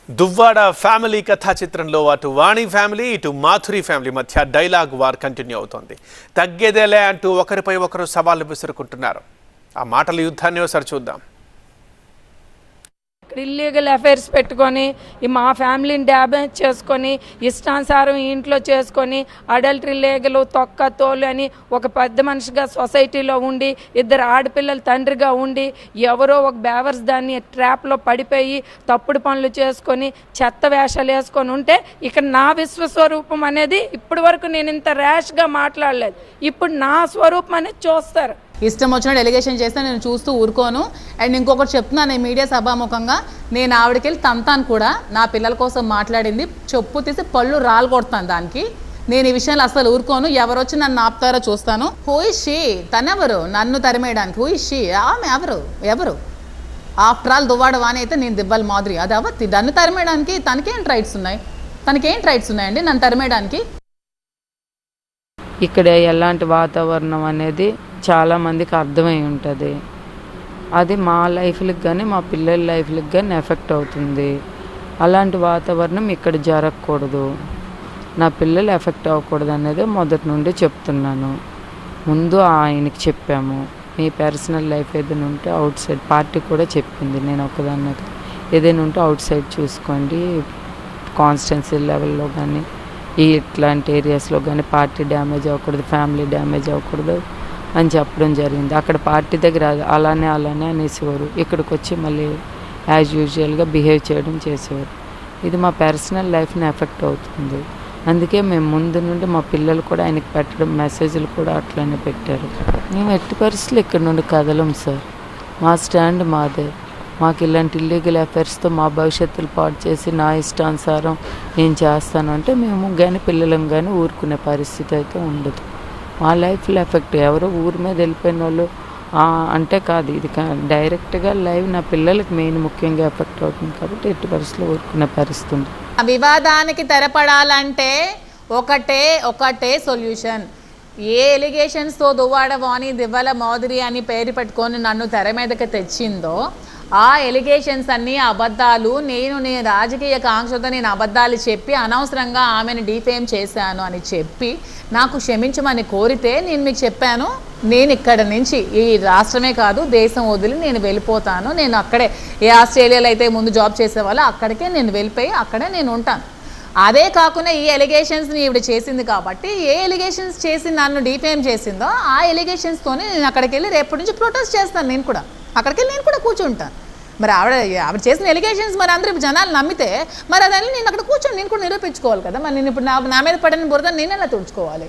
Duvvada family కథా చిత్రంలో అటు వాణి ఫ్యామిలీ ఇటు మాధురి ఫ్యామిలీ మధ్య డైలాగ్ వార్ కంటిన్యూ అవుతోంది. తగ్గేదేలే అంటూ ఒకరిపై ఒకరు సవాళ్లు విసురుకుంటున్నారు. ఆ మాటల యుద్ధాన్ని ఒకసారి చూద్దాం. ఇల్లీగల్ అఫైర్స్ పెట్టుకొని మా ఫ్యామిలీని డ్యామేజ్ చేసుకొని ఇష్టానుసారం ఇంట్లో చేసుకొని అడల్టరీ లీగలు తొక్క తోలు అని ఒక పెద్ద మనిషిగా సొసైటీలో ఉండి ఇద్దరు ఆడపిల్లల తండ్రిగా ఉండి ఎవరో ఒక బేవర్స్ దాన్ని ట్రాప్లో పడిపోయి తప్పుడు పనులు చేసుకొని చెత్త వేషాలు వేసుకొని ఉంటే ఇక్కడ నా విశ్వస్వరూపం అనేది ఇప్పటి వరకు నేను ఇంత ర్యాష్గా మాట్లాడలేదు. ఇప్పుడు నా స్వరూపం అనేది చూస్తారు. ఇష్టం వచ్చినట్టు ఎలిగేషన్ చేస్తే నేను చూస్తూ ఊరుకోను. అండ్ ఇంకొకటి చెప్తున్నాను, నేను మీడియా సభాముఖంగా నేను ఆవిడకెళ్ళి తంతాను కూడా. నా పిల్లల కోసం మాట్లాడింది, చెప్పు తీసి పళ్ళు రాలు కొడతాను దానికి. నేను ఈ విషయాలు అసలు ఊరుకోను. ఎవరు వచ్చి నన్ను ఆపుతారో చూస్తాను. Who is she? తనెవరు నన్ను తరిమేయడానికి? Who is she? ఆమె ఎవరు? ఆఫ్టర్ ఆల్ దువ్వాడ వాణి అయితే నేను దివ్వాలి మాధురి. అది అవత్తి నన్ను తరిమేయడానికి తనకేంటి రైట్స్ ఉన్నాయండి నన్ను తరిమేయడానికి? ఇక్కడ ఎలాంటి వాతావరణం అనేది చాలామందికి అర్థమై ఉంటుంది. అది మా లైఫ్లకు కానీ మా పిల్లల లైఫ్లకు కానీ ఎఫెక్ట్ అవుతుంది. అలాంటి వాతావరణం ఇక్కడ జరగకూడదు, నా పిల్లలు ఎఫెక్ట్ అవ్వకూడదు అనేది మొదటి నుండి చెప్తున్నాను. ముందు ఆయనకి చెప్పాము, మీ పర్సనల్ లైఫ్ ఏదైనా ఉంటే అవుట్ సైడ్, పార్టీ కూడా చెప్పింది నేను ఒకదాన్ని, ఏదైనా ఉంటే అవుట్ సైడ్ చూసుకోండి, కాన్స్టిట్యున్సీ లెవెల్లో కానీ ఇట్లాంటి ఏరియాస్లో కానీ పార్టీ డ్యామేజ్ అవ్వకూడదు, ఫ్యామిలీ డ్యామేజ్ అవ్వకూడదు అని చెప్పడం జరిగింది. అక్కడ పార్టీ దగ్గర అలానే అనేసేవారు, ఇక్కడికి వచ్చి మళ్ళీ యాజ్ యూజువల్గా బిహేవ్ చేయడం చేసేవారు. ఇది మా పర్సనల్ లైఫ్ని ఎఫెక్ట్ అవుతుంది. అందుకే మేము ముందు నుండి మా పిల్లలు కూడా ఆయనకి పెట్టడం, మెసేజ్లు కూడా అట్లనే పెట్టారు. మేము ఎట్టి పరిస్థితులు ఇక్కడ నుండి కదలం సార్. మా స్టాండ్ మాదే. మాకు ఇలాంటి ఇల్లీగల్ అఫైర్స్తో మా భవిష్యత్తులు పాటు చేసి నా ఇష్టానుసారం నేను చేస్తాను అంటే మేము కానీ పిల్లలం కానీ ఊరుకునే పరిస్థితి అయితే ఉండదు. మా లైఫ్లో ఎఫెక్ట్ ఎవరో ఊరి మీద వెళ్ళిపోయిన వాళ్ళు అంటే కాదు, ఇది డైరెక్ట్గా లైవ్ నా పిల్లలకి మెయిన్ ముఖ్యంగా ఎఫెక్ట్ అవుతుంది. కాబట్టి ఎట్టి పరిస్థితుల్లో ఊరుకునే పరిస్థితి ఉంది. వివాదానికి తెరపడాలంటే ఒకటే సొల్యూషన్. ఏ ఎలిగేషన్స్తో దువ్వాడ వాణి దివ్వల మాధురి అని పేరు పెట్టుకొని నన్ను తెర మీదకి తెచ్చిందో ఆ ఎలిగేషన్స్ అన్నీ అబద్ధాలు. నేను రాజకీయ కాంక్షతో నేను అబద్ధాలు చెప్పి అనవసరంగా ఆమెను డిఫేమ్ చేశాను అని చెప్పి నాకు క్షమించమని కోరితే నేను మీకు చెప్పాను, నేను ఇక్కడ నుంచి ఈ రాష్ట్రమే కాదు దేశం వదిలి నేను వెళ్ళిపోతాను. నేను అక్కడే, ఏ ఆస్ట్రేలియాలో అయితే ముందు జాబ్ చేసేవాళ్ళు అక్కడికే నేను వెళ్ళిపోయి అక్కడే నేను ఉంటాను. అదే కాకుండా ఈ ఎలిగేషన్స్ని ఈవిడ చేసింది కాబట్టి ఏ ఎలిగేషన్స్ చేసి నన్ను డిఫేమ్ చేసిందో ఆ ఎలిగేషన్స్తోనే నేను అక్కడికి వెళ్ళి రేపటి నుంచి ప్రొటెస్ట్ చేస్తాను. నేను కూడా అక్కడికి వెళ్ళి నేను కూడా కూర్చుంటాను. మరి ఆవిడ చేసిన ఎలిగేషన్స్ మరి అందరూ జనాలు నమ్మితే మరి అదని నేను అక్కడ కూర్చొని నేను కూడా నిరూపించుకోవాలి కదా. మరి నేను ఇప్పుడు నా మీద పడిన బురద నేను ఎలా తుడుచుకోవాలి?